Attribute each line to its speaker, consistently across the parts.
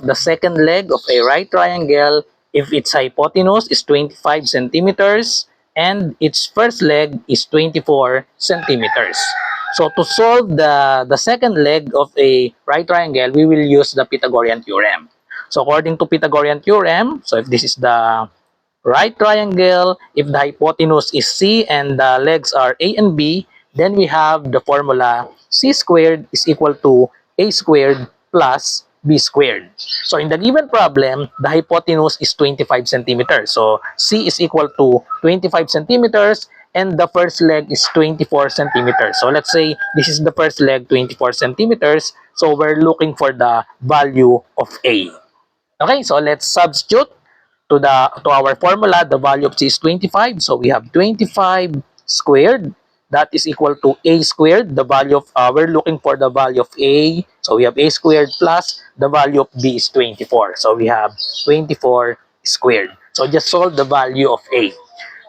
Speaker 1: the second leg of a right triangle if its hypotenuse is 25 centimeters and its first leg is 24 centimeters. So to solve the second leg of a right triangle, we will use the Pythagorean theorem. So according to Pythagorean theorem, so if this is the right triangle, if the hypotenuse is C and the legs are A and B, then we have the formula C squared is equal to A squared plus B squared. So in the given problem, the hypotenuse is 25 centimeters. So C is equal to 25 centimeters and the first leg is 24 centimeters. So let's say this is the first leg, 24 centimeters. So we're looking for the value of A. Okay, so let's substitute to our formula. The value of C is 25. So we have 25 squared. That is equal to A squared. The value of, we're looking for the value of A. So we have A squared plus the value of B is 24. So we have 24 squared. So just solve the value of A.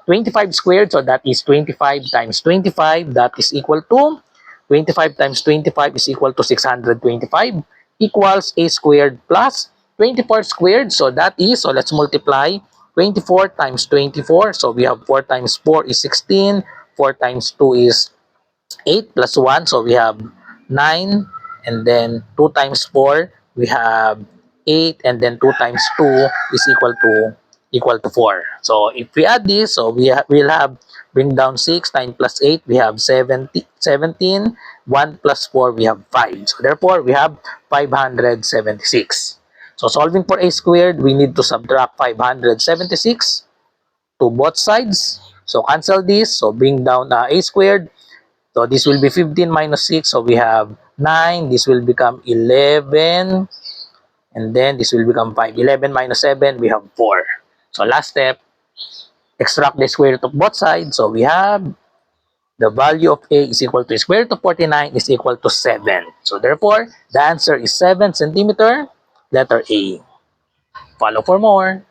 Speaker 1: 25 squared, so that is 25 times 25. That is equal to 25 times 25 is equal to 625 equals A squared plus 24 squared. So that is, so let's multiply 24 times 24. So we have 4 times 4 is 16. 4 times 2 is 8 plus 1. So we have 9. And then 2 times 4, we have 8. And then 2 times 2 is equal to 4. So if we add this, so we'll have, bring down 6, 9 plus 8, we have 17, 1 plus 4, we have 5. So therefore, we have 576. So solving for A squared, we need to subtract 576 to both sides. So cancel this. So bring down A squared. So this will be 15 minus 6. So we have 9. This will become 11. And then this will become 5. 11 minus 7, we have 4. So last step, extract the square root of both sides. So we have the value of A is equal to square root of 49 is equal to 7. So therefore, the answer is 7 centimeter, letter A. Follow for more.